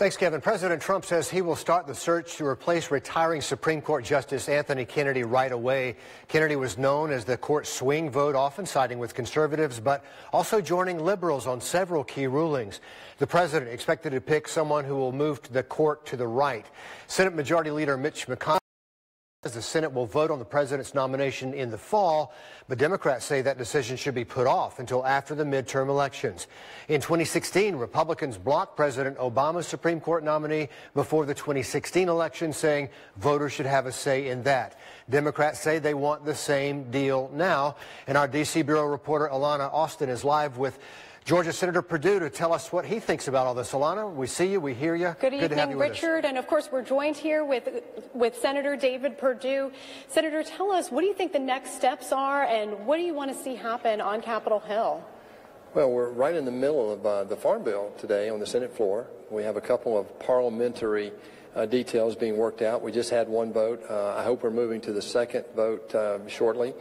Thanks, Kevin. President Trump says he will start the search to replace retiring Supreme Court Justice Anthony Kennedy right away. Kennedy was known as the court's swing vote, often siding with conservatives, but also joining liberals on several key rulings. The president expected to pick someone who will move the court to the right. Senate Majority Leader Mitch McConnell says the Senate will vote on the president's nomination in the fall, but Democrats say that decision should be put off until after the midterm elections. In 2016, Republicans blocked President Obama's Supreme Court nominee before the 2016 election, saying voters should have a say in that. Democrats say they want the same deal now, and our D.C. Bureau reporter Alana Austin is live with Georgia Senator Perdue to tell us what he thinks about all this. Alana, we see you, we hear you. Good evening, Richard. And of course, we're joined here with Senator David Perdue. Senator, tell us, what do you think the next steps are, and what do you want to see happen on Capitol Hill? Well, we're right in the middle of the Farm Bill today on the Senate floor. We have a couple of parliamentary details being worked out. We just had one vote. I hope we're moving to the second vote shortly.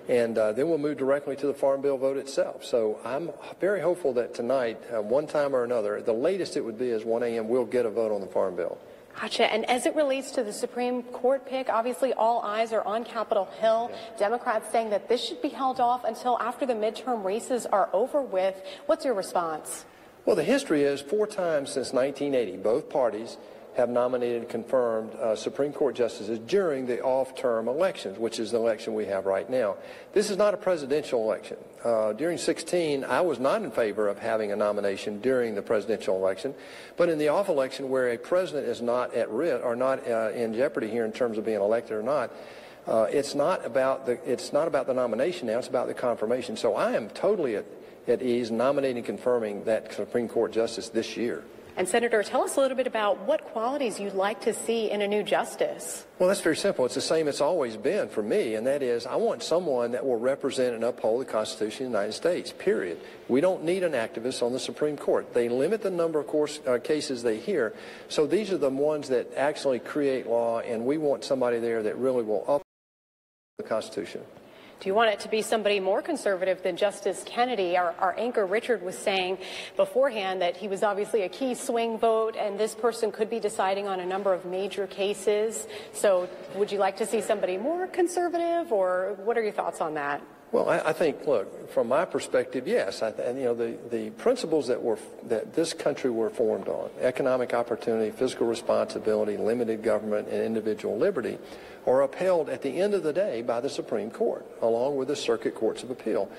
And then we'll move directly to the Farm Bill vote itself. So I'm very hopeful that tonight, one time or another, the latest it would be is 1 a.m., we'll get a vote on the Farm Bill. Gotcha. And as it relates to the Supreme Court pick, obviously all eyes are on Capitol Hill. Yeah. Democrats saying that this should be held off until after the midterm races are over with. What's your response? Well, the history is 4 times since 1980, both parties have nominated and confirmed Supreme Court justices during the off-term elections, which is the election we have right now. This is not a presidential election. During 2016, I was not in favor of having a nomination during the presidential election, but in the off election where a president is not at risk or not in jeopardy here in terms of being elected or not, it's not about the nomination now, it's about the confirmation. So I am totally at ease nominating and confirming that Supreme Court justice this year. And Senator, tell us a little bit about what qualities you'd like to see in a new justice. Well, that's very simple. It's the same it's always been for me, and that is I want someone that will represent and uphold the Constitution of the United States, period. We don't need an activist on the Supreme Court. They limit the number of cases they hear, so these are the ones that actually create law, and we want somebody there that really will uphold the Constitution. Do you want it to be somebody more conservative than Justice Kennedy? Our anchor Richard was saying beforehand that he was obviously a key swing vote, and this person could be deciding on a number of major cases. So would you like to see somebody more conservative, or what are your thoughts on that? Well, I think, look, from my perspective, yes. And, you know, the principles that this country were formed on, economic opportunity, fiscal responsibility, limited government, and individual liberty, are upheld at the end of the day by the Supreme Court, along with the circuit courts of appeal.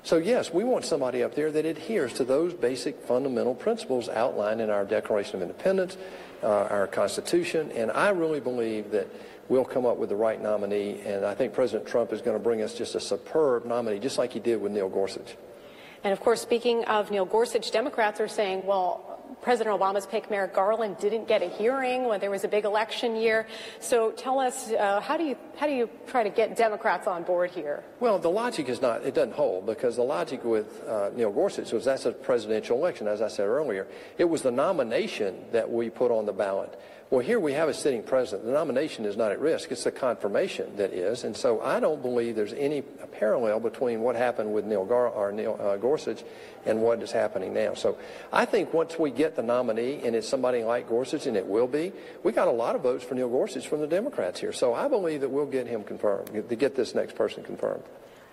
So, yes, we want somebody up there that adheres to those basic fundamental principles outlined in our Declaration of Independence, our Constitution, and I really believe that we'll come up with the right nominee, and I think President Trump is going to bring us just a superb nominee, just like he did with Neil Gorsuch. And, of course, speaking of Neil Gorsuch, Democrats are saying, well, President Obama's pick, Merrick Garland, didn't get a hearing when there was a big election year. So tell us, how do you try to get Democrats on board here? Well, the logic is not, it doesn't hold, because the logic with Neil Gorsuch was that's a presidential election, as I said earlier. It was the nomination that we put on the ballot. Well, here we have a sitting president. The nomination is not at risk. It's the confirmation that is. And so I don't believe there's any parallel between what happened with Neil Gorsuch and what is happening now. So I think once we get the nominee, and it's somebody like Gorsuch, and it will be, we got a lot of votes for Neil Gorsuch from the Democrats here. So I believe that we'll get him confirmed, to get this next person confirmed.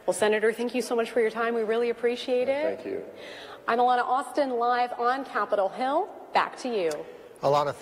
Well, Senator, thank you so much for your time. We really appreciate it. Thank you. I'm Alana Austin, live on Capitol Hill. Back to you. Alana,